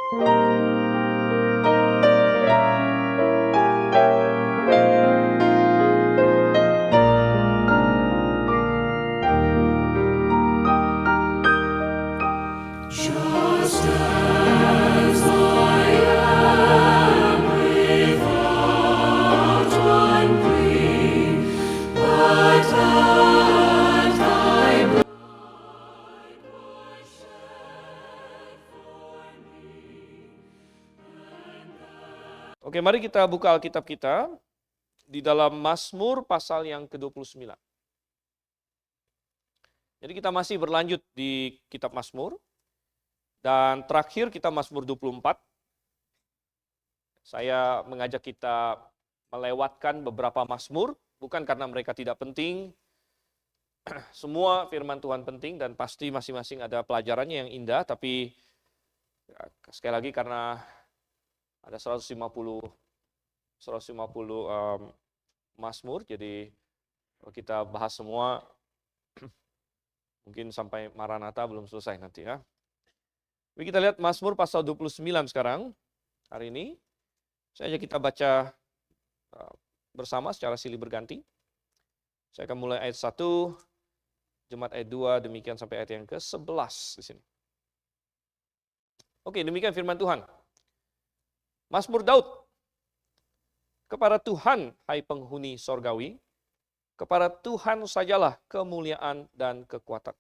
Just as I am without one plea, but that thy blood was shed for me. Oke, mari kita buka Alkitab kita di dalam Mazmur pasal yang ke-29. Jadi kita masih berlanjut di kitab Mazmur. Dan terakhir kita Mazmur 24. Saya mengajak kita melewatkan beberapa Mazmur, bukan karena mereka tidak penting. Semua firman Tuhan penting dan pasti masing-masing ada pelajarannya yang indah, tapi sekali lagi karena ada 150 Mazmur, jadi kalau kita bahas semua mungkin sampai Maranatha belum selesai nanti ya. Jadi kita lihat Mazmur pasal 29 sekarang, hari ini. Saya ajak kita baca bersama secara silih berganti. Saya akan mulai ayat 1, jemaat ayat 2, demikian sampai ayat yang ke-11 di sini. Oke, demikian firman Tuhan. Mazmur Daud. Kepada Tuhan, hai penghuni sorgawi, kepada Tuhan sajalah kemuliaan dan kekuatan.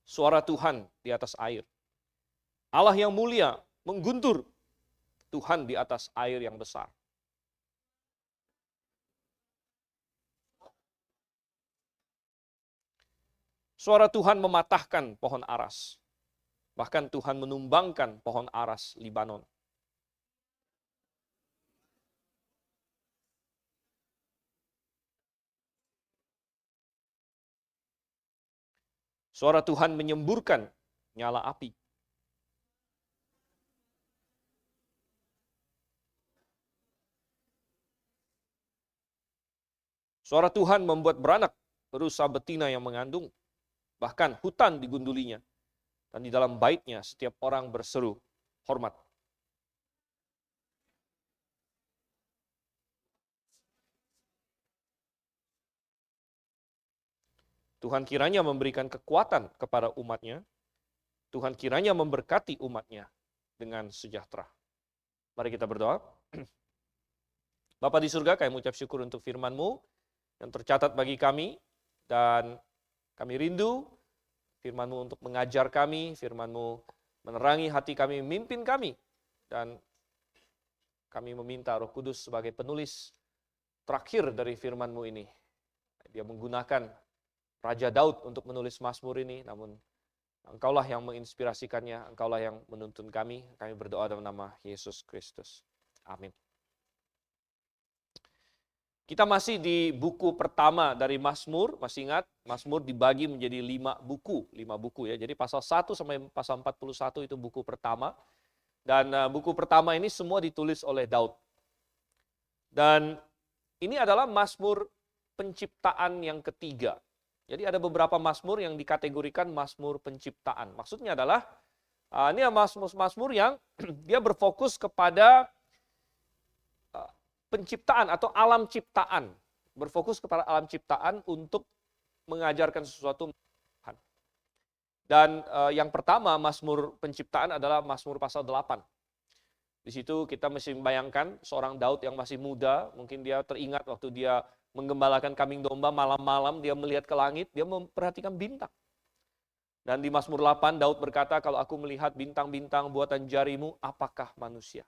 Suara Tuhan di atas air. Allah yang mulia mengguntur. Tuhan di atas air yang besar. Suara Tuhan mematahkan pohon aras. Bahkan Tuhan menumbangkan pohon aras Libanon. Suara Tuhan menyemburkan nyala api. Suara Tuhan membuat beranak rusa betina yang mengandung. Bahkan hutan digundulinya. Dan di dalam baitnya setiap orang berseru hormat. Tuhan kiranya memberikan kekuatan kepada umatnya. Tuhan kiranya memberkati umatnya dengan sejahtera. Mari kita berdoa. Bapa di surga, kami mengucap syukur untuk firman-Mu yang tercatat bagi kami. Dan kami rindu firman-Mu untuk mengajar kami, firman-Mu menerangi hati kami, memimpin kami. Dan kami meminta Roh Kudus sebagai penulis terakhir dari firman-Mu ini. Dia menggunakan Raja Daud untuk menulis Mazmur ini, namun Engkaulah yang menginspirasikannya, Engkaulah yang menuntun kami. Kami berdoa dalam nama Yesus Kristus. Amin. Kita masih di buku pertama dari Mazmur. Masih ingat, Mazmur dibagi menjadi 5 buku ya. Jadi pasal 1 sampai pasal 41 itu buku pertama. Dan buku pertama ini semua ditulis oleh Daud. Dan ini adalah Mazmur penciptaan yang ketiga. Jadi ada beberapa Mazmur yang dikategorikan Mazmur penciptaan. Maksudnya adalah, ini Mazmur yang dia berfokus kepada penciptaan atau alam ciptaan. Berfokus kepada alam ciptaan untuk mengajarkan sesuatu. Dan yang pertama Mazmur penciptaan adalah Mazmur pasal 8. Di situ kita mesti membayangkan seorang Daud yang masih muda, mungkin dia teringat waktu dia menggembalakan kambing domba, malam-malam dia melihat ke langit, dia memperhatikan bintang. Dan di Mazmur 8 Daud berkata, kalau aku melihat bintang-bintang buatan jarimu, apakah manusia?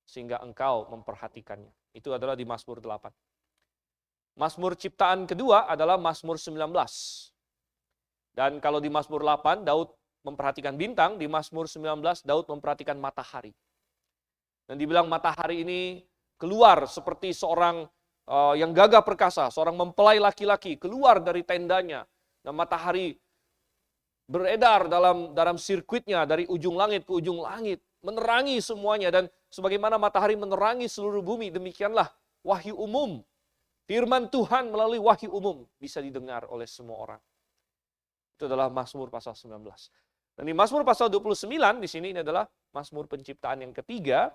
Sehingga engkau memperhatikannya. Itu adalah di Mazmur 8. Mazmur ciptaan kedua adalah Mazmur 19. Dan kalau di Mazmur 8 Daud memperhatikan bintang, di Mazmur 19 Daud memperhatikan matahari. Dan dibilang matahari ini keluar seperti seorang yang gagah perkasa, seorang mempelai laki-laki keluar dari tendanya. Dan matahari beredar dalam sirkuitnya dari ujung langit ke ujung langit, menerangi semuanya. Dan sebagaimana matahari menerangi seluruh bumi, demikianlah wahyu umum Firman Tuhan melalui wahyu umum bisa didengar oleh semua orang. Itu adalah Mazmur pasal 19. Dan di Mazmur pasal 29 di sini ini adalah Mazmur penciptaan yang ketiga.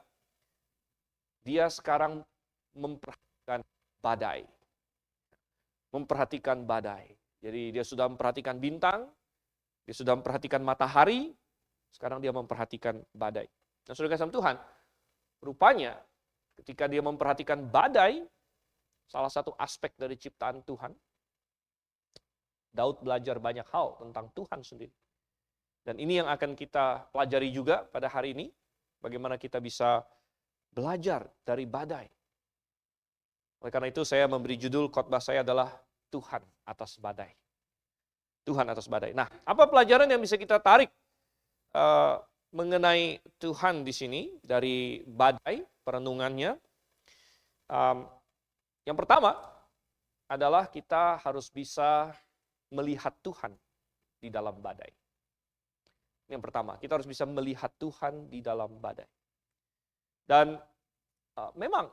Dia sekarang memperhatikan badai. Memperhatikan badai. Jadi dia sudah memperhatikan bintang, dia sudah memperhatikan matahari, sekarang dia memperhatikan badai. Nah, saudara kasih Tuhan, rupanya ketika dia memperhatikan badai, salah satu aspek dari ciptaan Tuhan, Daud belajar banyak hal tentang Tuhan sendiri. Dan ini yang akan kita pelajari juga pada hari ini, bagaimana kita bisa belajar dari badai. Oleh karena itu saya memberi judul khotbah saya adalah Tuhan atas badai. Tuhan atas badai. Nah, apa pelajaran yang bisa kita tarik mengenai Tuhan di sini dari badai, perenungannya? Yang pertama adalah kita harus bisa melihat Tuhan di dalam badai. Yang pertama, kita harus bisa melihat Tuhan di dalam badai. Dan memang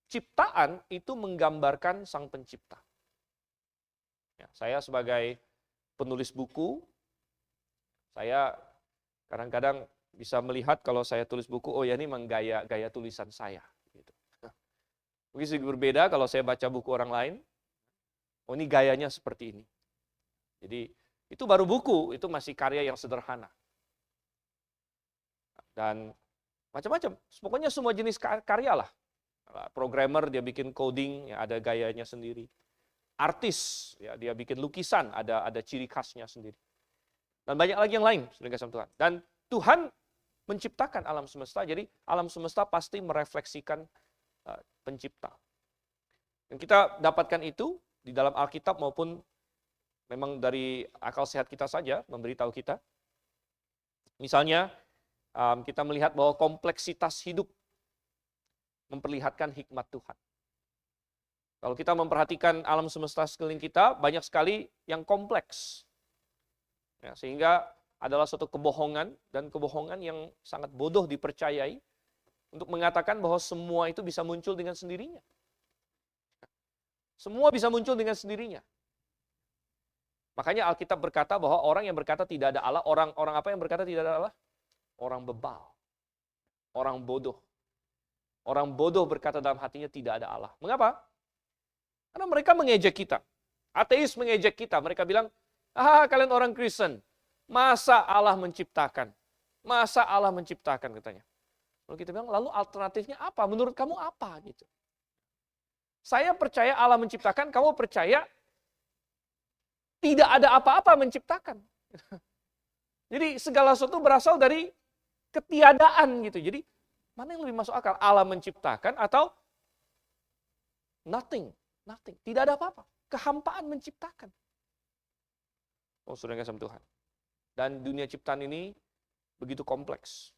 ciptaan itu menggambarkan Sang Pencipta. Ya, saya sebagai penulis buku, saya kadang-kadang bisa melihat kalau saya tulis buku, oh ya ini memang gaya tulisan saya. Mungkin sedikit berbeda kalau saya baca buku orang lain, oh ini gayanya seperti ini. Jadi itu baru buku, itu masih karya yang sederhana. Dan macam-macam, pokoknya semua jenis karya lah. Programmer dia bikin coding, ya ada gayanya sendiri. Artis, ya dia bikin lukisan, ada ciri khasnya sendiri. Dan banyak lagi yang lain, saudara kasih Tuhan. Dan Tuhan menciptakan alam semesta, jadi alam semesta pasti merefleksikan Pencipta. Dan kita dapatkan itu di dalam Alkitab maupun memang dari akal sehat kita saja memberitahu kita. Misalnya kita melihat bahwa kompleksitas hidup memperlihatkan hikmat Tuhan. Kalau kita memperhatikan alam semesta sekeliling kita, banyak sekali yang kompleks. Ya, sehingga adalah suatu kebohongan dan kebohongan yang sangat bodoh dipercayai untuk mengatakan bahwa semua itu bisa muncul dengan sendirinya. Semua bisa muncul dengan sendirinya. Makanya Alkitab berkata bahwa orang yang berkata tidak ada Allah, orang apa yang berkata tidak ada Allah? Orang bebal. Orang bodoh. Orang bodoh berkata dalam hatinya tidak ada Allah. Mengapa? Karena mereka mengejek kita. Ateis mengejek kita. Mereka bilang, kalian orang Kristen, masa Allah menciptakan? Masa Allah menciptakan katanya. Lalu kita bilang, lalu alternatifnya apa? Menurut kamu apa? Gitu. Saya percaya Allah menciptakan, kamu percaya tidak ada apa-apa menciptakan. Jadi segala sesuatu berasal dari ketiadaan gitu. Jadi mana yang lebih masuk akal? Allah menciptakan atau nothing? Nothing. Tidak ada apa-apa. Kehampaan menciptakan. Oh, sudah kasih Tuhan. Dan dunia ciptaan ini begitu kompleks.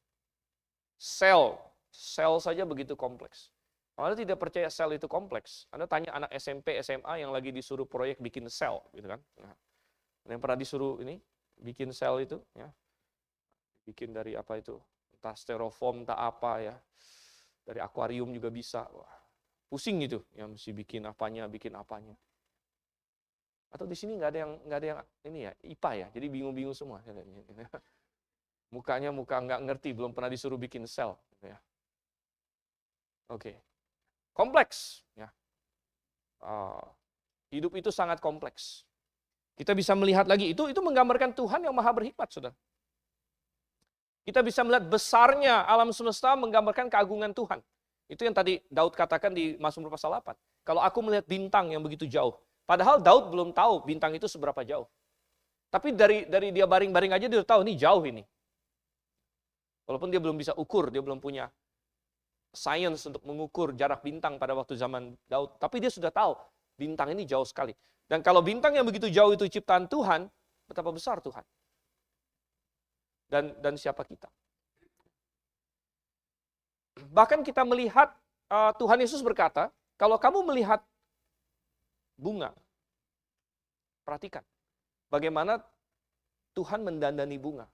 Sel saja begitu kompleks. Kalau Anda tidak percaya sel itu kompleks, Anda tanya anak SMP, SMA yang lagi disuruh proyek bikin sel, gitu kan? Nah, yang pernah disuruh ini bikin sel itu, ya, bikin dari apa itu? Entah styrofoam, entah apa ya, dari akuarium juga bisa. Wah, pusing gitu, yang mesti bikin apanya. Atau di sini nggak ada yang ini ya, IPA ya, jadi bingung-bingung semua. Mukanya nggak ngerti, belum pernah disuruh bikin sel. Gitu ya. Oke. Kompleks. Ya. Hidup itu sangat kompleks. Kita bisa melihat lagi, itu menggambarkan Tuhan yang maha berhikmat, saudara. Kita bisa melihat besarnya alam semesta menggambarkan keagungan Tuhan. Itu yang tadi Daud katakan di Mazmur pasal 8. Kalau aku melihat bintang yang begitu jauh. Padahal Daud belum tahu bintang itu seberapa jauh. Tapi dari dia baring-baring aja dia udah tahu, ini jauh ini. Walaupun dia belum bisa ukur, dia belum punya sains untuk mengukur jarak bintang pada waktu zaman Daud. Tapi dia sudah tahu, bintang ini jauh sekali. Dan kalau bintang yang begitu jauh itu ciptaan Tuhan, betapa besar Tuhan. Dan siapa kita. Bahkan kita melihat, Tuhan Yesus berkata, kalau kamu melihat bunga, perhatikan bagaimana Tuhan mendandani bunga.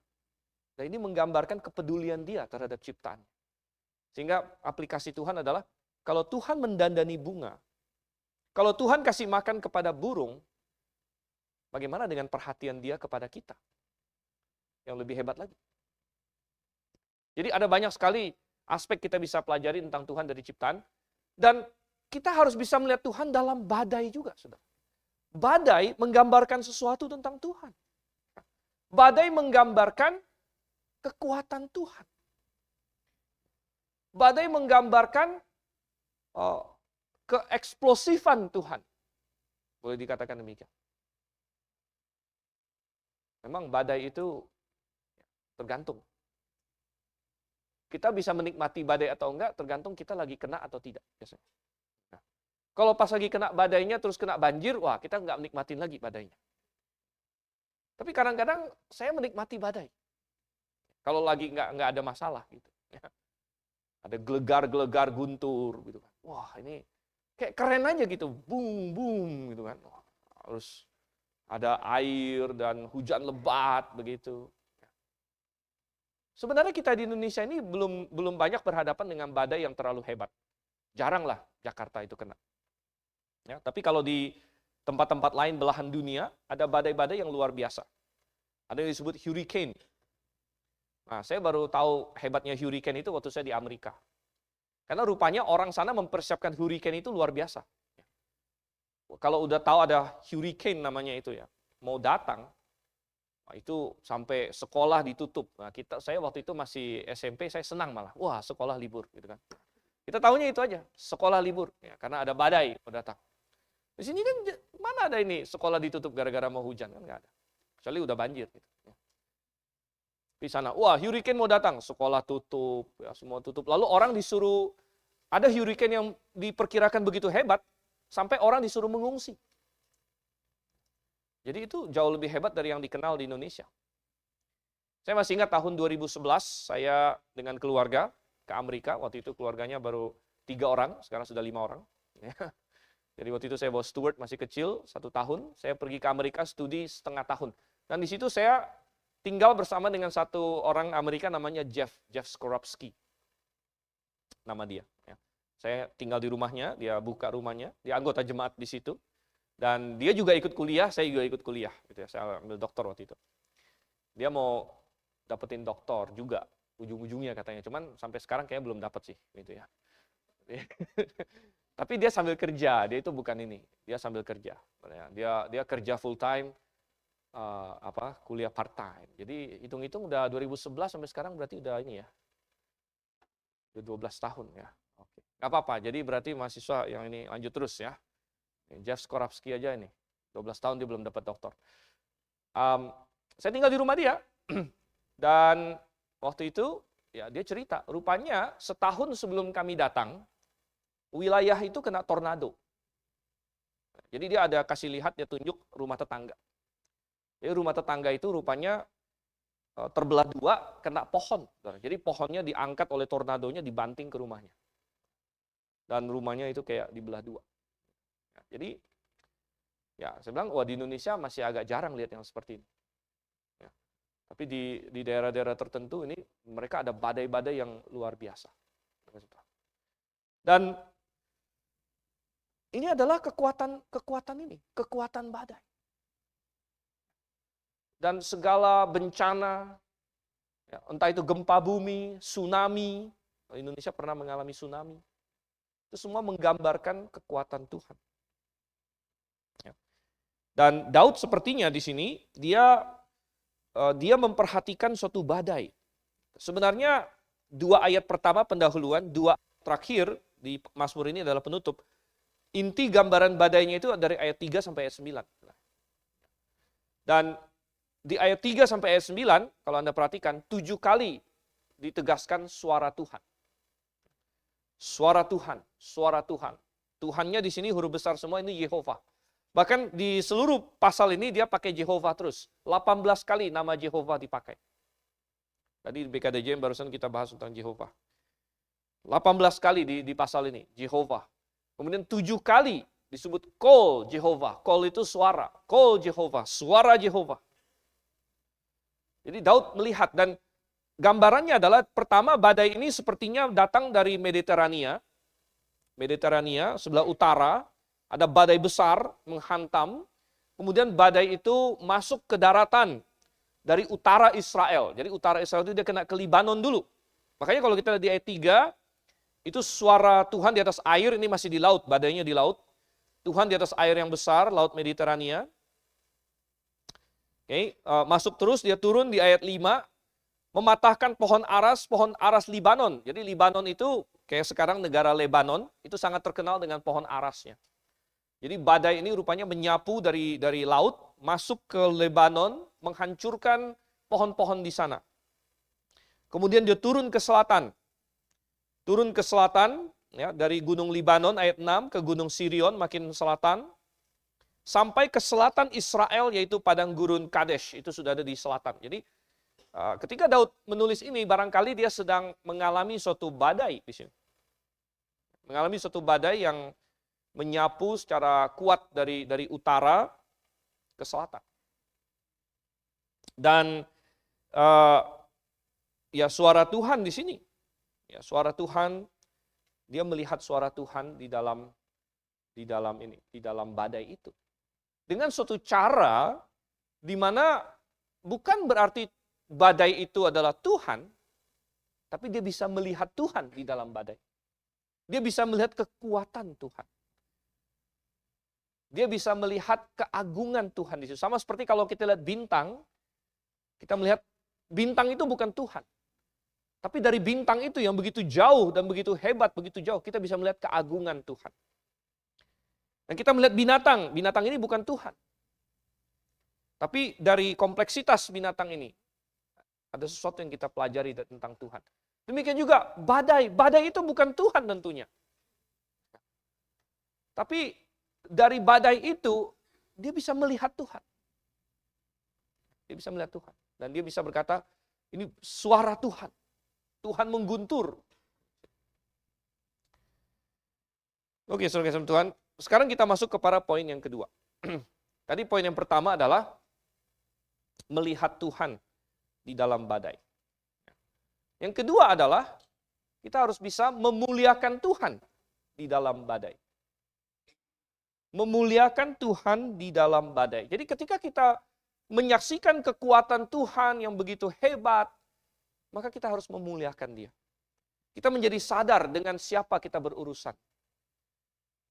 Dan ini menggambarkan kepedulian dia terhadap ciptaan. Sehingga aplikasi Tuhan adalah, kalau Tuhan mendandani bunga, Kalau Tuhan kasih makan kepada burung, bagaimana dengan perhatian Dia kepada kita? Yang lebih hebat lagi. Jadi ada banyak sekali aspek kita bisa pelajari tentang Tuhan dari ciptaan. Dan kita harus bisa melihat Tuhan dalam badai juga, saudara. Badai menggambarkan sesuatu tentang Tuhan. Badai menggambarkan kekuatan Tuhan. Badai menggambarkan keeksplosifan Tuhan. Boleh dikatakan demikian. Memang badai itu tergantung. Kita bisa menikmati badai atau enggak, tergantung kita lagi kena atau tidak. Biasanya. Nah, kalau pas lagi kena badainya, terus kena banjir, wah kita nggak menikmatin lagi badainya. Tapi kadang-kadang saya menikmati badai. Kalau lagi nggak ada masalah gitu. Ada gelegar-gelegar guntur gitu kan. Wah ini kayak keren aja gitu, boom boom gitu kan. Harus ada air dan hujan lebat begitu. Sebenarnya kita di Indonesia ini belum banyak berhadapan dengan badai yang terlalu hebat. Jarang lah Jakarta itu kena. Ya, tapi kalau di tempat-tempat lain belahan dunia ada badai-badai yang luar biasa. Ada yang disebut hurricane. Nah, saya baru tahu hebatnya hurricane itu waktu saya di Amerika. Karena rupanya orang sana mempersiapkan hurricane itu luar biasa. Kalau udah tahu ada hurricane namanya itu ya, mau datang, itu sampai sekolah ditutup. Nah, saya waktu itu masih SMP, saya senang malah. Wah, sekolah libur gitu kan. Kita tahunya itu aja, sekolah libur ya, karena ada badai mau datang. Di sini kan mana ada ini sekolah ditutup gara-gara mau hujan, kan nggak ada. Kecuali udah banjir gitu. Di sana, wah hurricane mau datang, sekolah tutup, ya semua tutup. Lalu orang disuruh, ada hurricane yang diperkirakan begitu hebat, sampai orang disuruh mengungsi. Jadi itu jauh lebih hebat dari yang dikenal di Indonesia. Saya masih ingat tahun 2011, saya dengan keluarga ke Amerika. Waktu itu keluarganya baru 3 orang, sekarang sudah 5 orang. Jadi waktu itu saya bawa Stuart, masih kecil, 1 tahun. Saya pergi ke Amerika studi setengah tahun. Dan di situ saya tinggal bersama dengan satu orang Amerika namanya Jeff Skorupski. Nama dia. Saya tinggal di rumahnya, dia buka rumahnya, dia anggota jemaat di situ. Dan dia juga ikut kuliah, saya juga ikut kuliah. Gitu ya. Saya ambil doktor waktu itu. Dia mau dapetin doktor juga, ujung-ujungnya katanya. Cuman sampai sekarang kayaknya belum dapat sih. Gitu ya. Tapi dia sambil kerja, dia itu bukan ini. Dia sambil kerja. Dia kerja full time, kuliah part time. Jadi hitung-hitung udah 2011 sampai sekarang berarti udah ini ya. Udah 12 tahun ya. Oke. Nggak apa-apa, jadi berarti mahasiswa yang ini lanjut terus ya. Jeff Skorupski aja ini, 12 tahun dia belum dapat doktor. Saya tinggal di rumah dia, dan waktu itu ya dia cerita, rupanya setahun sebelum kami datang, wilayah itu kena tornado. Jadi dia ada kasih lihat, dia tunjuk rumah tetangga. Jadi rumah tetangga itu rupanya terbelah 2, kena pohon. Jadi pohonnya diangkat oleh tornadonya, dibanting ke rumahnya. Dan rumahnya itu kayak dibelah 2. Jadi, ya saya bilang, wah di Indonesia masih agak jarang lihat yang seperti ini. Ya. Tapi di daerah-daerah tertentu ini, mereka ada badai-badai yang luar biasa. Dan ini adalah kekuatan ini, kekuatan badai. Dan segala bencana, ya, entah itu gempa bumi, tsunami, Indonesia pernah mengalami tsunami, itu semua menggambarkan kekuatan Tuhan. Dan Daud sepertinya di sini dia memperhatikan suatu badai. Sebenarnya 2 ayat pertama pendahuluan, 2 terakhir di Mazmur ini adalah penutup. Inti gambaran badainya itu dari ayat 3 sampai ayat 9. Dan di ayat 3 sampai ayat 9, kalau Anda perhatikan, 7 kali ditegaskan suara Tuhan. Suara Tuhan, suara Tuhan. Tuhannya di sini huruf besar semua, ini Yehova. Bahkan di seluruh pasal ini dia pakai Jehovah terus. 18 kali nama Jehovah dipakai. Tadi di BKDJM barusan kita bahas tentang Jehovah. 18 kali di pasal ini, Jehovah. Kemudian 7 kali disebut call Jehovah. Call itu suara. Call Jehovah, suara Jehovah. Jadi Daud melihat, dan gambarannya adalah pertama badai ini sepertinya datang dari Mediterania sebelah utara. Ada badai besar menghantam, kemudian badai itu masuk ke daratan dari utara Israel. Jadi utara Israel itu dia kena ke Libanon dulu. Makanya kalau kita lihat di ayat 3, itu suara Tuhan di atas air, ini masih di laut, badainya di laut. Tuhan di atas air yang besar, laut Mediterania. Masuk terus, dia turun di ayat 5, mematahkan pohon aras Libanon. Jadi Libanon itu, kayak sekarang negara Lebanon, itu sangat terkenal dengan pohon arasnya. Jadi badai ini rupanya menyapu dari laut, masuk ke Lebanon, menghancurkan pohon-pohon di sana. Kemudian dia turun ke selatan. Turun ke selatan, ya, dari Gunung Libanon ayat 6 ke Gunung Sirion makin selatan. Sampai ke selatan Israel, yaitu padang gurun Kadesh, itu sudah ada di selatan. Jadi ketika Daud menulis ini, barangkali dia sedang mengalami suatu badai di sini. Mengalami suatu badai yang menyapu secara kuat dari utara ke selatan. Dan ya suara Tuhan di sini. Ya, suara Tuhan, dia melihat suara Tuhan di dalam badai itu. Dengan suatu cara di mana bukan berarti badai itu adalah Tuhan, tapi dia bisa melihat Tuhan di dalam badai. Dia bisa melihat kekuatan Tuhan. Dia bisa melihat keagungan Tuhan di situ. Sama seperti kalau kita lihat bintang, kita melihat bintang itu bukan Tuhan. Tapi dari bintang itu yang begitu jauh dan begitu hebat, begitu jauh, kita bisa melihat keagungan Tuhan. Dan kita melihat binatang ini bukan Tuhan. Tapi dari kompleksitas binatang ini, ada sesuatu yang kita pelajari tentang Tuhan. Demikian juga badai itu bukan Tuhan tentunya. Tapi dari badai itu, dia bisa melihat Tuhan. Dia bisa melihat Tuhan. Dan dia bisa berkata, ini suara Tuhan. Tuhan mengguntur. Oke, saudara-saudara Tuhan. Sekarang kita masuk kepada poin yang kedua. Tadi poin yang pertama adalah melihat Tuhan di dalam badai. Yang kedua adalah kita harus bisa memuliakan Tuhan di dalam badai. Memuliakan Tuhan di dalam badai. Jadi ketika kita menyaksikan kekuatan Tuhan yang begitu hebat, maka kita harus memuliakan Dia. Kita menjadi sadar dengan siapa kita berurusan.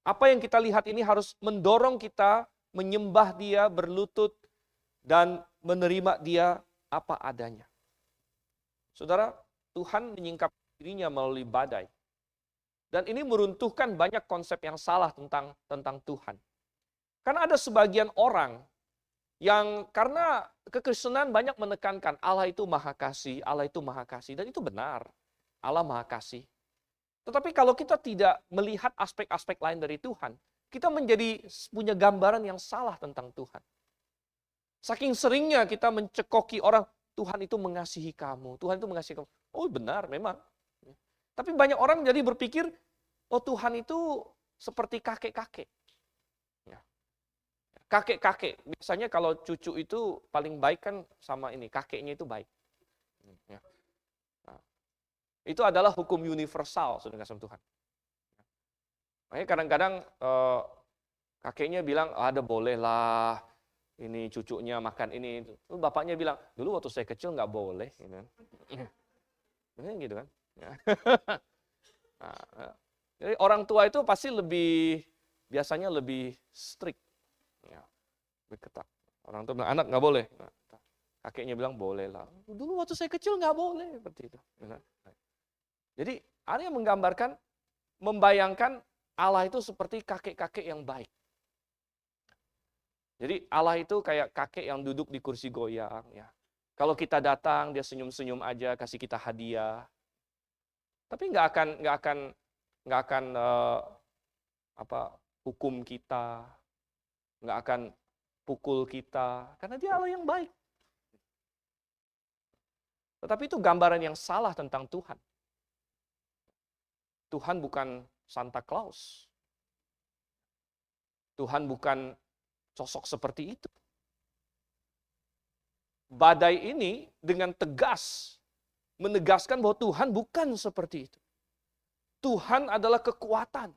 Apa yang kita lihat ini harus mendorong kita menyembah Dia, berlutut, dan menerima Dia apa adanya. Saudara, Tuhan menyingkap dirinya melalui badai. Dan ini meruntuhkan banyak konsep yang salah tentang Tuhan. Karena ada sebagian orang yang karena kekristenan banyak menekankan Allah itu maha kasih, Allah itu maha kasih. Dan itu benar, Allah maha kasih. Tetapi kalau kita tidak melihat aspek-aspek lain dari Tuhan, kita menjadi punya gambaran yang salah tentang Tuhan. Saking seringnya kita mencekoki orang, Tuhan itu mengasihi kamu, Tuhan itu mengasihi kamu. Oh benar, memang. Tapi banyak orang jadi berpikir, oh Tuhan itu seperti kakek-kakek. Kakek-kakek, biasanya kalau cucu itu paling baik kan sama ini, kakeknya itu baik. Itu adalah hukum universal, saudara kasih Tuhan. Makanya kadang-kadang kakeknya bilang, ada boleh lah, ini cucunya makan ini. Bapaknya bilang, dulu waktu saya kecil nggak boleh. Gitu kan. Jadi orang tua itu pasti biasanya lebih strict. Lebih ketat. Orang tua bilang, anak nggak boleh. Kakeknya bilang, boleh lah. Dulu waktu saya kecil nggak boleh. Seperti itu. Jadi ada yang menggambarkan, membayangkan Allah itu seperti kakek-kakek yang baik. Jadi Allah itu kayak kakek yang duduk di kursi goyang. Ya. Kalau kita datang, dia senyum-senyum aja, kasih kita hadiah. Tapi nggak akan hukum kita, nggak akan pukul kita, karena dia Allah yang baik. Tetapi itu gambaran yang salah tentang Tuhan. Tuhan bukan Santa Claus. Tuhan bukan sosok seperti itu. Badai ini dengan tegas menegaskan bahwa Tuhan bukan seperti itu. Tuhan adalah kekuatan.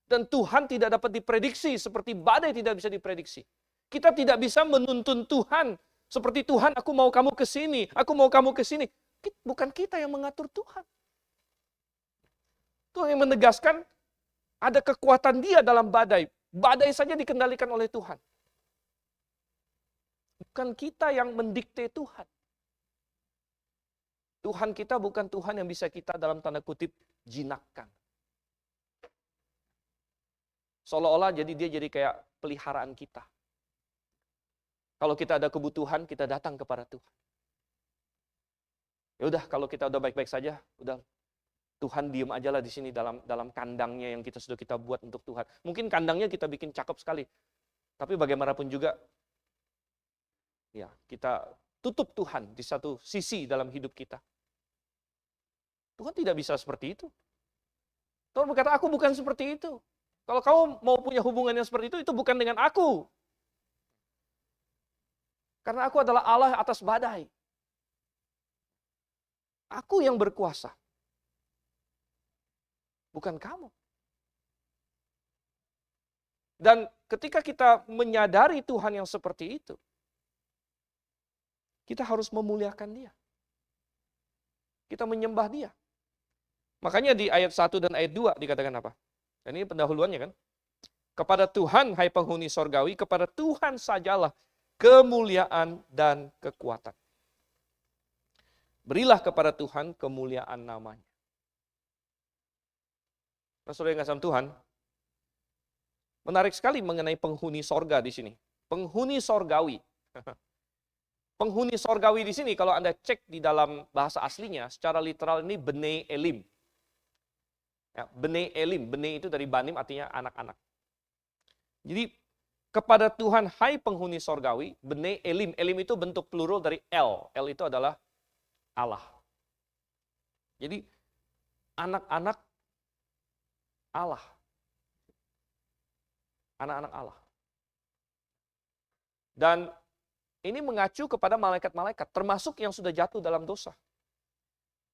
Dan Tuhan tidak dapat diprediksi seperti badai tidak bisa diprediksi. Kita tidak bisa menuntun Tuhan seperti Tuhan, aku mau kamu ke sini, aku mau kamu ke sini. Bukan kita yang mengatur Tuhan. Tuhan yang menegaskan ada kekuatan Dia dalam badai. Badai saja dikendalikan oleh Tuhan. Bukan kita yang mendikte Tuhan. Tuhan kita bukan Tuhan yang bisa kita dalam tanda kutip jinakkan. Seolah-olah dia jadi kayak peliharaan kita. Kalau kita ada kebutuhan, kita datang kepada Tuhan. Ya udah, kalau kita udah baik-baik saja, udah Tuhan diem aja lah di sini dalam kandangnya yang kita buat untuk Tuhan. Mungkin kandangnya kita bikin cakep sekali, tapi bagaimanapun juga, ya kita tutup Tuhan di satu sisi dalam hidup kita. Tuhan tidak bisa seperti itu. Tuhan berkata, aku bukan seperti itu. Kalau kamu mau punya hubungan yang seperti itu bukan dengan aku. Karena aku adalah Allah atas badai. Aku yang berkuasa. Bukan kamu. Dan ketika kita menyadari Tuhan yang seperti itu, kita harus memuliakan Dia. Kita menyembah Dia. Makanya di ayat 1 dan ayat 2 dikatakan apa? Dan ini pendahuluannya kan. Kepada Tuhan, hai penghuni sorgawi, kepada Tuhan sajalah kemuliaan dan kekuatan. Berilah kepada Tuhan kemuliaan namanya. Nah, saudara yang kasih Tuhan, menarik sekali mengenai penghuni sorga di sini. Penghuni sorgawi. Penghuni sorgawi di sini, kalau Anda cek di dalam bahasa aslinya, secara literal ini Bnei Elim. Ya, Bnei Elim, Bnei itu dari Banim artinya anak-anak. Jadi kepada Tuhan, hai penghuni sorgawi, Bnei Elim. Elim itu bentuk plural dari El. El itu adalah Allah. Jadi anak-anak Allah. Anak-anak Allah. Dan ini mengacu kepada malaikat-malaikat, termasuk yang sudah jatuh dalam dosa.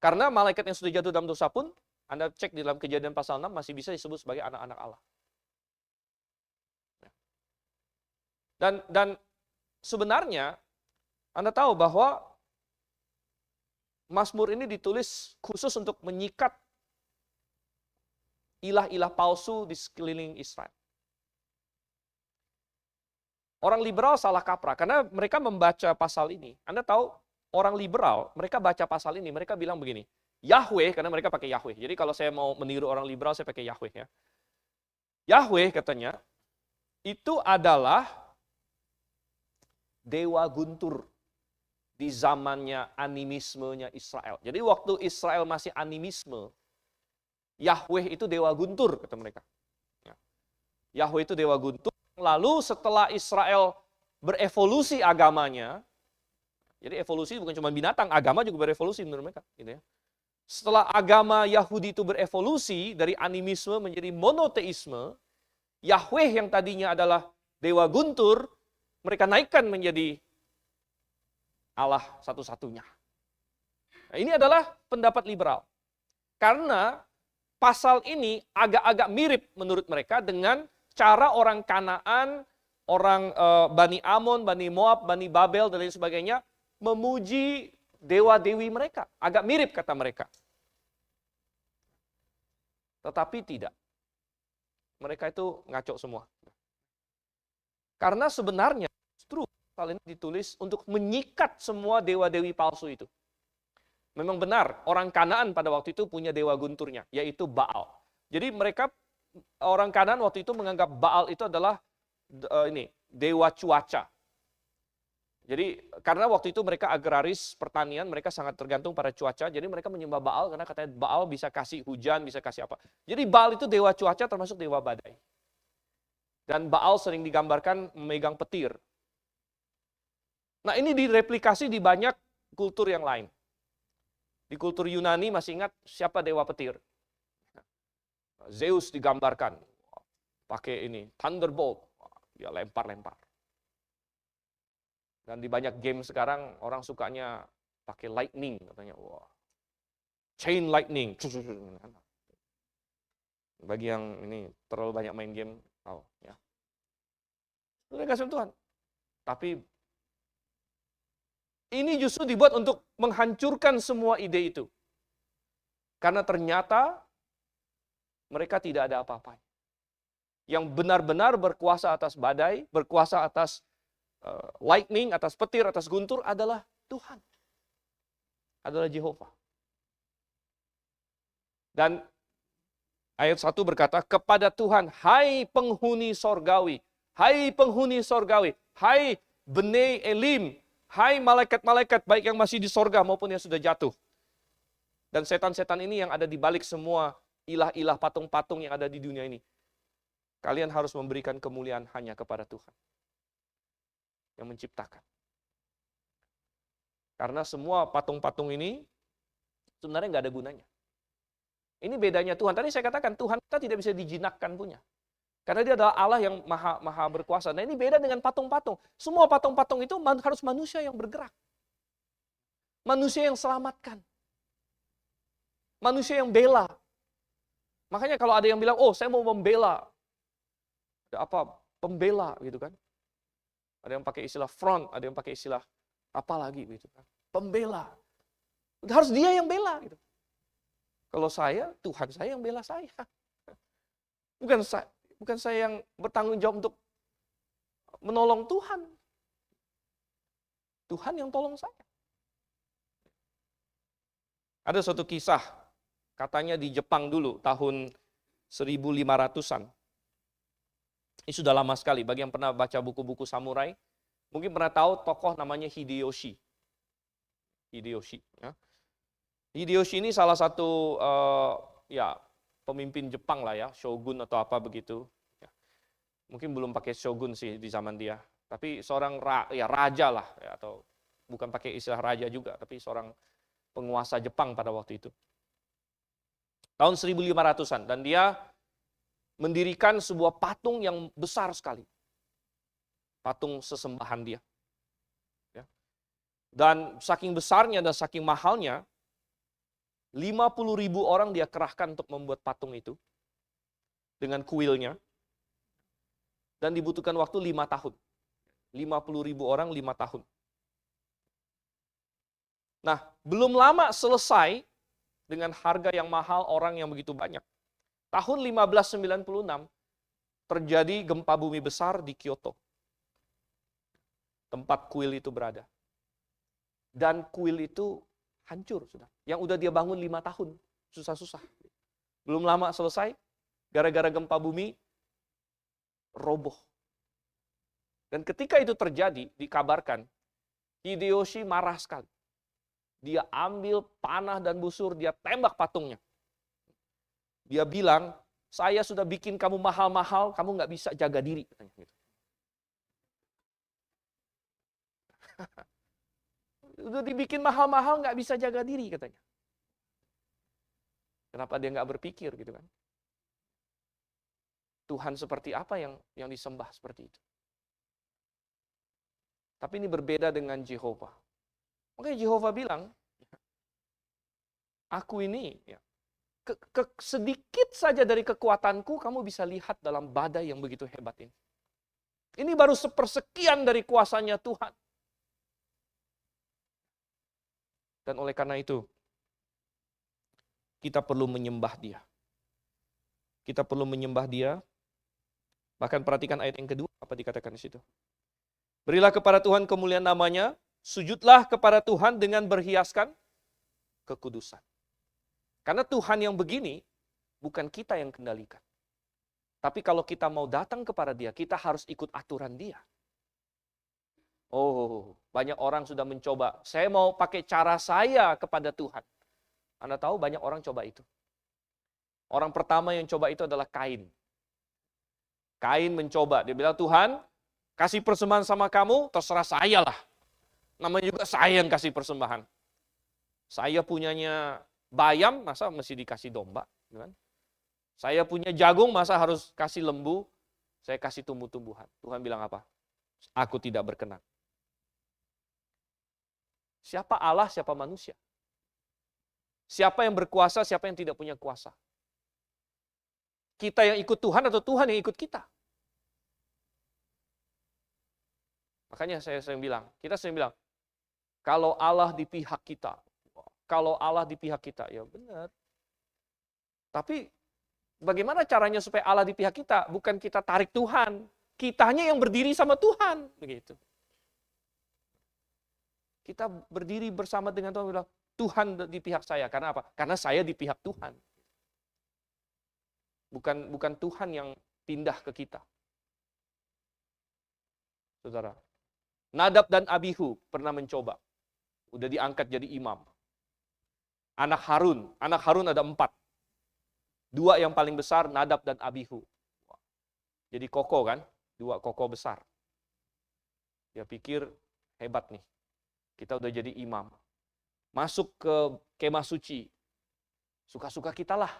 Karena malaikat yang sudah jatuh dalam dosa pun, Anda cek di dalam Kejadian pasal 6 masih bisa disebut sebagai anak-anak Allah. Dan sebenarnya Anda tahu bahwa Mazmur ini ditulis khusus untuk menyikat ilah-ilah palsu di sekeliling Israel. Orang liberal salah kaprah karena mereka membaca pasal ini. Anda tahu orang liberal, mereka baca pasal ini, mereka bilang begini, Yahweh, karena mereka pakai Yahweh. Jadi kalau saya mau meniru orang liberal, saya pakai Yahweh ya. Yahweh katanya, itu adalah dewa guntur di zamannya animismenya Israel. Jadi waktu Israel masih animisme, Yahweh itu dewa guntur, kata mereka. Yahweh itu dewa guntur. Lalu setelah Israel berevolusi agamanya, jadi evolusi bukan cuma binatang, agama juga berevolusi menurut mereka. Gitu ya. Setelah agama Yahudi itu berevolusi dari animisme menjadi monoteisme, Yahweh yang tadinya adalah dewa guntur, mereka naikkan menjadi Allah satu-satunya. Nah, ini adalah pendapat liberal. Karena pasal ini agak-agak mirip menurut mereka dengan cara orang Kanaan, orang Bani Amon, Bani Moab, Bani Babel, dan lain sebagainya, memuji dewa-dewi mereka. Agak mirip kata mereka. Tetapi tidak. Mereka itu ngaco semua. Karena sebenarnya justru pasal ini ditulis untuk menyikat semua dewa-dewi palsu itu. Memang benar, orang Kanaan pada waktu itu punya dewa gunturnya, yaitu Baal. Jadi mereka, orang Kanaan waktu itu menganggap Baal itu adalah dewa cuaca. Jadi karena waktu itu mereka agraris pertanian, mereka sangat tergantung pada cuaca, jadi mereka menyembah Baal karena katanya Baal bisa kasih hujan, bisa kasih apa. Jadi Baal itu dewa cuaca termasuk dewa badai. Dan Baal sering digambarkan memegang petir. Nah ini direplikasi di banyak kultur yang lain. Di kultur Yunani masih ingat siapa dewa petir? Zeus digambarkan pakai ini thunderbolt, dia lempar-lempar. Dan di banyak game sekarang orang sukanya pakai lightning katanya, wah, chain lightning. Bagi yang ini terlalu banyak main game, tahu ya. Itu kasih Tuhan. Tapi ini justru dibuat untuk menghancurkan semua ide itu. Karena ternyata mereka tidak ada apa-apanya. Yang benar-benar berkuasa atas badai, berkuasa atas lightning, atas petir, atas guntur adalah Tuhan. Adalah Jehovah. Dan ayat 1 berkata, kepada Tuhan, hai penghuni sorgawi, hai penghuni sorgawi, hai Bnei Elim, hai malaikat-malaikat baik yang masih di sorga maupun yang sudah jatuh. Dan setan-setan ini yang ada di balik semua ilah-ilah patung-patung yang ada di dunia ini. Kalian harus memberikan kemuliaan hanya kepada Tuhan yang menciptakan. Karena semua patung-patung ini sebenarnya nggak ada gunanya. Ini bedanya Tuhan. Tadi saya katakan Tuhan kita tidak bisa dijinakkan punya. Karena dia adalah Allah yang maha berkuasa. Nah ini beda dengan patung-patung. Semua patung-patung itu harus manusia yang bergerak. Manusia yang selamatkan. Manusia yang bela. Makanya kalau ada yang bilang, oh saya mau membela. Ada apa? Pembela gitu kan. Ada yang pakai istilah front, ada yang pakai istilah apa lagi gitu kan. Pembela. Harus dia yang bela gitu. Kalau saya, Tuhan saya yang bela saya. Bukan saya yang bertanggung jawab untuk menolong Tuhan. Tuhan yang tolong saya. Ada suatu kisah, katanya di Jepang dulu, tahun 1500-an. Ini sudah lama sekali, bagi yang pernah baca buku-buku samurai, mungkin pernah tahu tokoh namanya Hideyoshi. Hideyoshi. Ya. Hideyoshi ini salah satu pemimpin Jepang lah ya, shogun atau apa begitu. Ya. Mungkin belum pakai shogun sih di zaman dia, tapi seorang raja lah, ya, atau bukan pakai istilah raja juga, tapi seorang penguasa Jepang pada waktu itu. Tahun 1500-an, dan dia mendirikan sebuah patung yang besar sekali. Patung sesembahan dia. Ya. Dan saking besarnya dan saking mahalnya, 50.000 orang dia kerahkan untuk membuat patung itu. Dengan kuilnya. Dan dibutuhkan waktu 5 tahun. 50.000 orang 5 tahun. Nah, belum lama selesai dengan harga yang mahal, orang yang begitu banyak. Tahun 1596 terjadi gempa bumi besar di Kyoto. Tempat kuil itu berada. Dan kuil itu hancur sudah. Yang udah dia bangun 5 tahun, susah-susah. Belum lama selesai, gara-gara gempa bumi roboh. Dan ketika itu terjadi, dikabarkan Hideyoshi marah sekali. Dia ambil panah dan busur, dia tembak patungnya. Dia bilang, saya sudah bikin kamu mahal-mahal, kamu nggak bisa jaga diri. Udah dibikin mahal-mahal, nggak bisa jaga diri katanya. Kenapa dia nggak berpikir gitu kan? Tuhan seperti apa yang disembah seperti itu? Tapi ini berbeda dengan Jehovah. Makanya Jehovah bilang, aku ini ya, sedikit saja dari kekuatanku, kamu bisa lihat dalam badai yang begitu hebat ini. Ini baru sepersekian dari kuasanya Tuhan. Dan oleh karena itu, kita perlu menyembah Dia. Kita perlu menyembah Dia. Bahkan perhatikan ayat yang kedua, apa dikatakan di situ. Berilah kepada Tuhan kemuliaan namanya, sujudlah kepada Tuhan dengan berhiaskan kekudusan. Karena Tuhan yang begini, bukan kita yang kendalikan. Tapi kalau kita mau datang kepada Dia, kita harus ikut aturan Dia. Oh, banyak orang sudah mencoba. Saya mau pakai cara saya kepada Tuhan. Anda tahu banyak orang coba itu. Orang pertama yang coba itu adalah Kain. Kain mencoba. Dia bilang, Tuhan, kasih persembahan sama kamu, terserah saya lah. Namanya juga saya yang kasih persembahan. Saya punyanya bayam, masa mesti dikasih domba? Kan? Saya punya jagung, masa harus kasih lembu? Saya kasih tumbuh-tumbuhan. Tuhan bilang apa? Aku tidak berkenan. Siapa Allah, siapa manusia? Siapa yang berkuasa, siapa yang tidak punya kuasa? Kita yang ikut Tuhan atau Tuhan yang ikut kita? Makanya saya sering bilang, kita sering bilang, kalau Allah di pihak kita, kalau Allah di pihak kita, ya benar. Tapi bagaimana caranya supaya Allah di pihak kita? Bukan kita tarik Tuhan, kitanya yang berdiri sama Tuhan, begitu. Kita berdiri bersama dengan Tuhan, bilang, Tuhan di pihak saya. Karena apa? Karena saya di pihak Tuhan. Bukan Tuhan yang pindah ke kita. Saudara, Nadab dan Abihu pernah mencoba. Udah diangkat jadi imam. Anak Harun ada 4. 2 yang paling besar, Nadab dan Abihu. Jadi kokoh kan? 2 kokoh besar. Dia pikir hebat nih. Kita udah jadi imam. Masuk ke kemah suci. Suka-suka kita lah.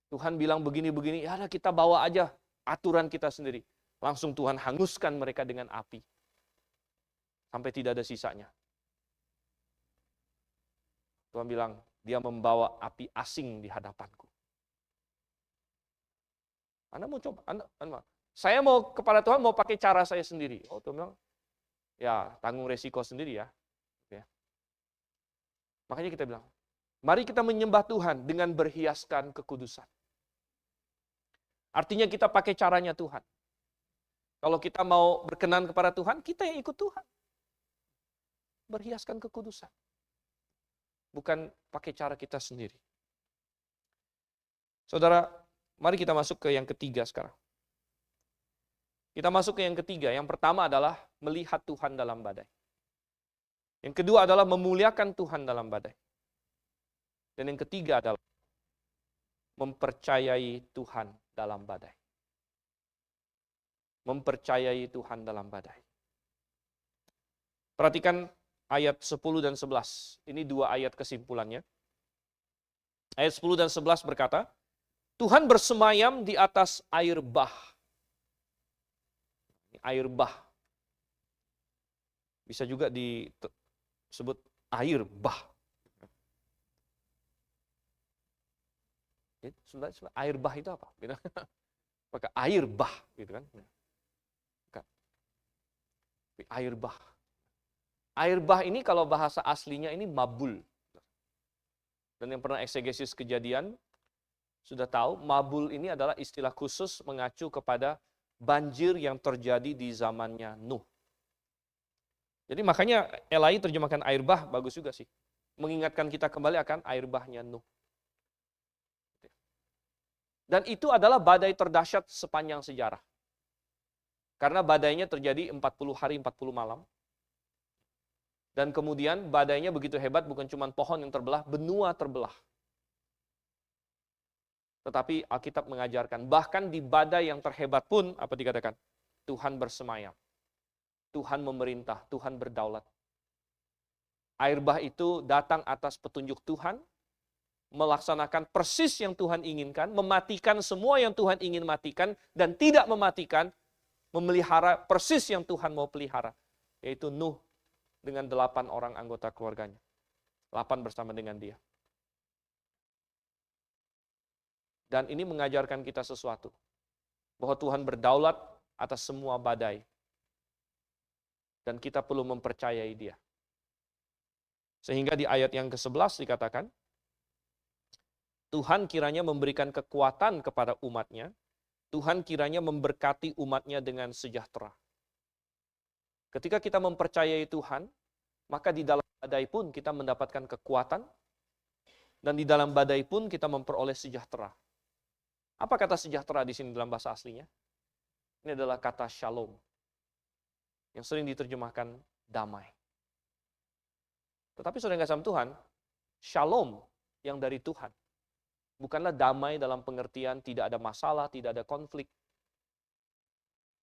Tuhan bilang begini-begini, ya kita bawa aja aturan kita sendiri. Langsung Tuhan hanguskan mereka dengan api. Sampai tidak ada sisanya. Tuhan bilang, dia membawa api asing di hadapanku. Anda mau coba? Saya mau kepada Tuhan mau pakai cara saya sendiri. Oh, Tuhan bilang, ya tanggung resiko sendiri ya. Makanya kita bilang, mari kita menyembah Tuhan dengan berhiaskan kekudusan. Artinya kita pakai caranya Tuhan. Kalau kita mau berkenan kepada Tuhan, kita yang ikut Tuhan. Berhiaskan kekudusan. Bukan pakai cara kita sendiri. Saudara, mari kita masuk ke yang ketiga sekarang. Kita masuk ke yang ketiga. Yang pertama adalah melihat Tuhan dalam badai. Yang kedua adalah memuliakan Tuhan dalam badai. Dan yang ketiga adalah mempercayai Tuhan dalam badai. Mempercayai Tuhan dalam badai. Perhatikan ayat 10 dan 11. Ini 2 ayat kesimpulannya. Ayat 10 dan 11 berkata, Tuhan bersemayam di atas air bah. Air bah. Bisa juga disebut air bah. Air bah itu apa? Maka air bah, gitu kan? Air bah. Air bah ini kalau bahasa aslinya ini mabul. Dan yang pernah eksegesis Kejadian sudah tahu, mabul ini adalah istilah khusus mengacu kepada banjir yang terjadi di zamannya Nuh. Jadi makanya LAI terjemahkan air bah bagus juga sih. Mengingatkan kita kembali akan air bahnya Nuh. Dan itu adalah badai terdahsyat sepanjang sejarah. Karena badainya terjadi 40 hari 40 malam. Dan kemudian badainya begitu hebat, bukan cuma pohon yang terbelah, benua terbelah. Tetapi Alkitab mengajarkan, bahkan di badai yang terhebat pun, apa dikatakan? Tuhan bersemayam. Tuhan memerintah, Tuhan berdaulat. Air bah itu datang atas petunjuk Tuhan, melaksanakan persis yang Tuhan inginkan, mematikan semua yang Tuhan ingin matikan, dan tidak mematikan, memelihara persis yang Tuhan mau pelihara. Yaitu Nuh dengan 8 orang anggota keluarganya. 8 bersama dengan dia. Dan ini mengajarkan kita sesuatu. Bahwa Tuhan berdaulat atas semua badai. Dan kita perlu mempercayai dia. Sehingga di ayat yang ke-11 dikatakan, Tuhan kiranya memberikan kekuatan kepada umatnya. Tuhan kiranya memberkati umatnya dengan sejahtera. Ketika kita mempercayai Tuhan, maka di dalam badai pun kita mendapatkan kekuatan. Dan di dalam badai pun kita memperoleh sejahtera. Apa kata sejahtera di sini dalam bahasa aslinya? Ini adalah kata shalom. Yang sering diterjemahkan damai. Tetapi saudara yang kasih Tuhan, shalom yang dari Tuhan. Bukanlah damai dalam pengertian tidak ada masalah, tidak ada konflik.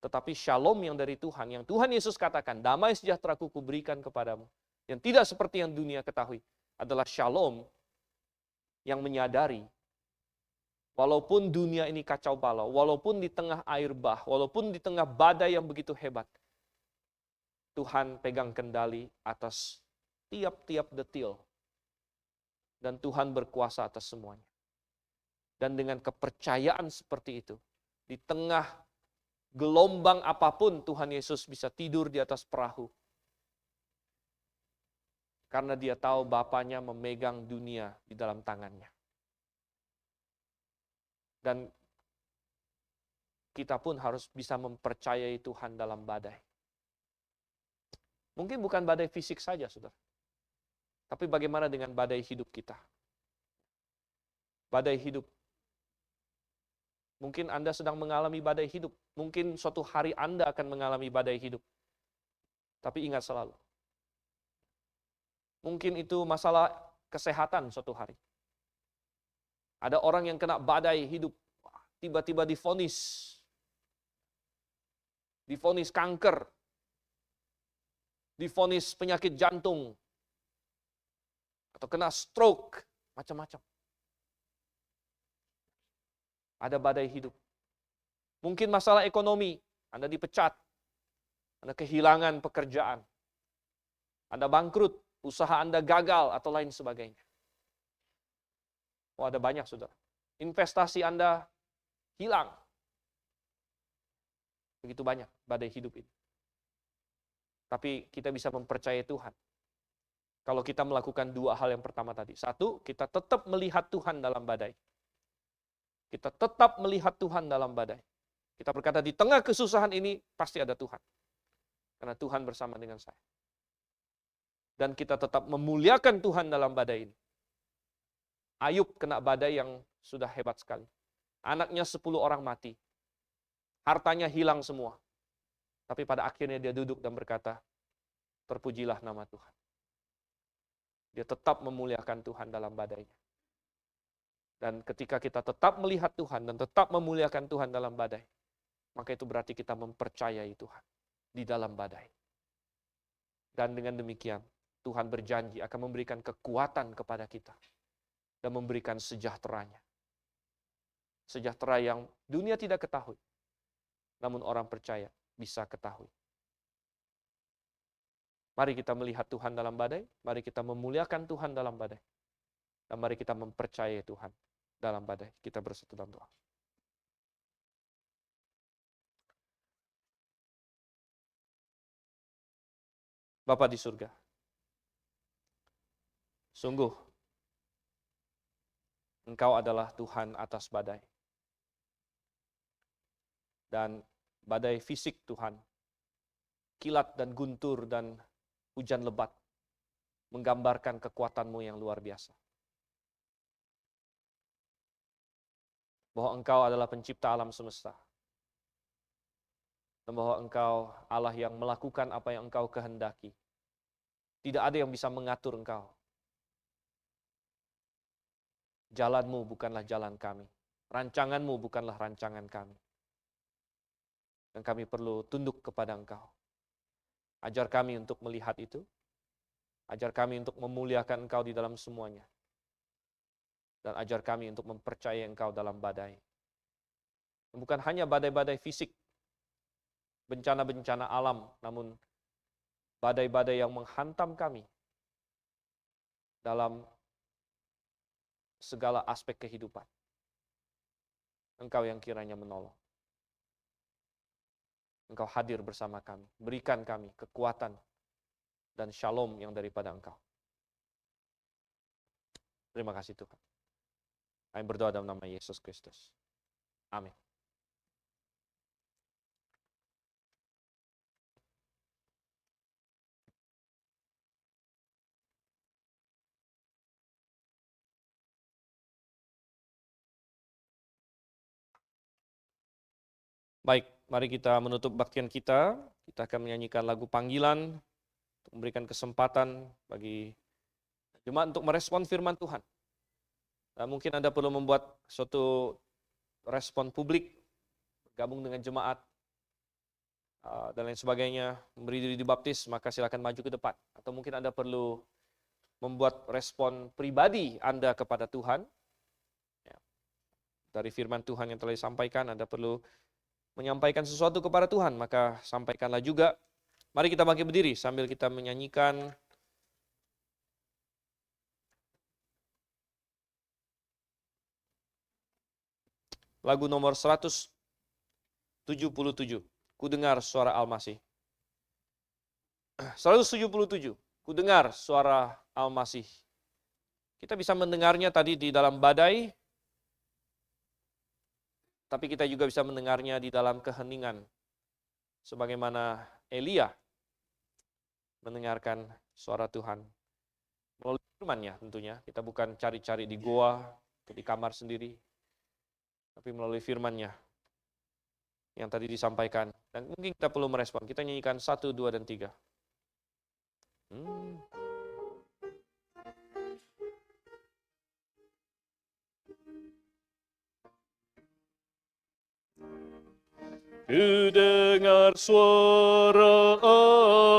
Tetapi shalom yang dari Tuhan, yang Tuhan Yesus katakan, damai sejahtera ku berikan kepadamu. Yang tidak seperti yang dunia ketahui, adalah shalom yang menyadari, walaupun dunia ini kacau balau, walaupun di tengah air bah, walaupun di tengah badai yang begitu hebat, Tuhan pegang kendali atas tiap-tiap detil. Dan Tuhan berkuasa atas semuanya. Dan dengan kepercayaan seperti itu, di tengah gelombang apapun Tuhan Yesus bisa tidur di atas perahu. Karena dia tahu Bapaknya memegang dunia di dalam tangannya. Dan kita pun harus bisa mempercayai Tuhan dalam badai. Mungkin bukan badai fisik saja, saudara. Tapi bagaimana dengan badai hidup kita? Badai hidup. Mungkin Anda sedang mengalami badai hidup. Mungkin suatu hari Anda akan mengalami badai hidup. Tapi ingat selalu. Mungkin itu masalah kesehatan suatu hari. Ada orang yang kena badai hidup. Tiba-tiba divonis kanker. Divonis penyakit jantung. Atau kena stroke. Macam-macam. Ada badai hidup. Mungkin masalah ekonomi, Anda dipecat, Anda kehilangan pekerjaan, Anda bangkrut, usaha Anda gagal, atau lain sebagainya. Oh, ada banyak, saudara. Investasi Anda hilang. Begitu banyak badai hidup ini. Tapi kita bisa mempercayai Tuhan. Kalau kita melakukan dua hal yang pertama tadi. Satu, kita tetap melihat Tuhan dalam badai. Kita tetap melihat Tuhan dalam badai. Kita berkata di tengah kesusahan ini pasti ada Tuhan. Karena Tuhan bersama dengan saya. Dan kita tetap memuliakan Tuhan dalam badai ini. Ayub kena badai yang sudah hebat sekali. Anaknya 10 orang mati. Hartanya hilang semua. Tapi pada akhirnya dia duduk dan berkata, terpujilah nama Tuhan. Dia tetap memuliakan Tuhan dalam badainya. Dan ketika kita tetap melihat Tuhan dan tetap memuliakan Tuhan dalam badai, maka itu berarti kita mempercayai Tuhan di dalam badai. Dan dengan demikian, Tuhan berjanji akan memberikan kekuatan kepada kita dan memberikan sejahteranya. Sejahtera yang dunia tidak ketahui, namun orang percaya bisa ketahui. Mari kita melihat Tuhan dalam badai, mari kita memuliakan Tuhan dalam badai, dan mari kita mempercayai Tuhan dalam badai. Kita bersatu dalam doa. Bapa di surga, sungguh Engkau adalah Tuhan atas badai. Dan badai fisik Tuhan, kilat dan guntur dan hujan lebat, menggambarkan kekuatan-Mu yang luar biasa. Bahwa Engkau adalah pencipta alam semesta. Dan bahwa Engkau Allah yang melakukan apa yang Engkau kehendaki. Tidak ada yang bisa mengatur Engkau. Jalan-Mu bukanlah jalan kami. Rancangan-Mu bukanlah rancangan kami. Dan kami perlu tunduk kepada Engkau. Ajar kami untuk melihat itu. Ajar kami untuk memuliakan Engkau di dalam semuanya. Dan ajar kami untuk mempercayai Engkau dalam badai. Bukan hanya badai-badai fisik, bencana-bencana alam, namun badai-badai yang menghantam kami dalam segala aspek kehidupan. Engkau yang kiranya menolong. Engkau hadir bersama kami. Berikan kami kekuatan dan shalom yang daripada Engkau. Terima kasih Tuhan. Kami berdoa dalam nama Yesus Kristus. Amin. Baik, mari kita menutup baktian kita. Kita akan menyanyikan lagu panggilan untuk memberikan kesempatan bagi jemaat untuk merespon firman Tuhan. Dan mungkin Anda perlu membuat suatu respon publik, bergabung dengan jemaat, dan lain sebagainya, memberi diri dibaptis, maka silakan maju ke depan. Atau mungkin Anda perlu membuat respon pribadi Anda kepada Tuhan. Dari firman Tuhan yang telah disampaikan, Anda perlu menyampaikan sesuatu kepada Tuhan, maka sampaikanlah juga. Mari kita bangkit berdiri sambil kita menyanyikan lagu nomor 177. Ku dengar suara Al-Masih. 177. Ku dengar suara Al-Masih. Kita bisa mendengarnya tadi di dalam badai, tapi kita juga bisa mendengarnya di dalam keheningan. Sebagaimana Elia mendengarkan suara Tuhan. Melalui firman-Nya tentunya. Kita bukan cari-cari di goa atau di kamar sendiri, tapi melalui firman-Nya yang tadi disampaikan. Dan mungkin kita perlu merespon. Kita nyanyikan 1, 2, dan 3. Ku dengar suara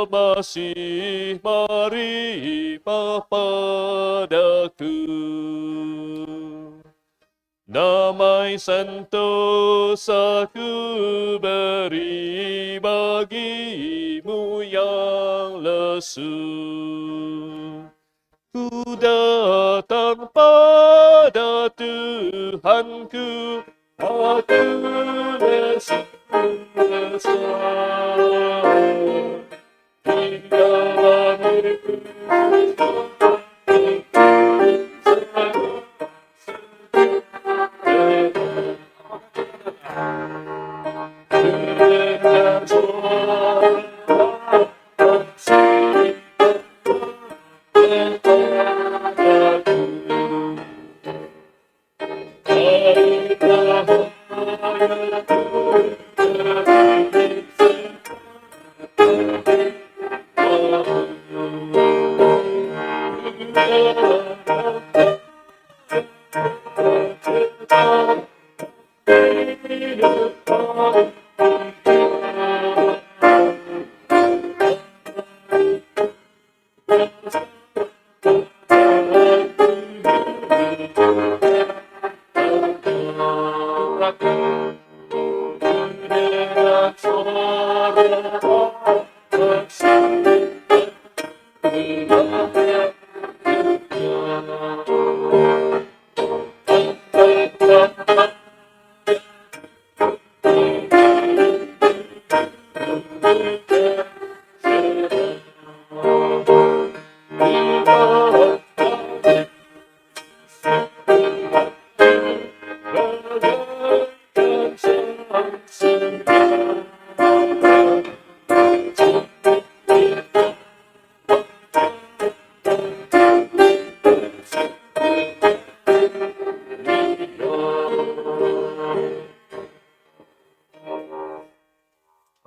Al-Masih, mari padaku. Damai sentosa ku beri bagimu yang lesu. Ku datang pada Tuhanku, aku lesu di dalam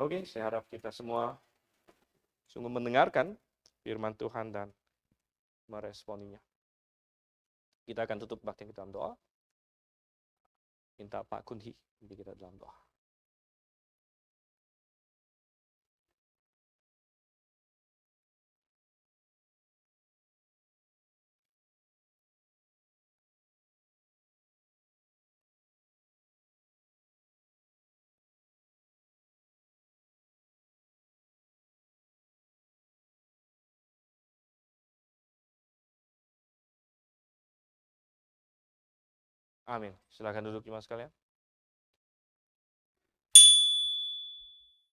Oke, saya harap kita semua sungguh mendengarkan firman Tuhan dan meresponinya. Kita akan tutup bakti kita dalam doa. Minta Pak Kunhi untuk kita dalam doa. Amin. Silakan duduk jemaat sekalian.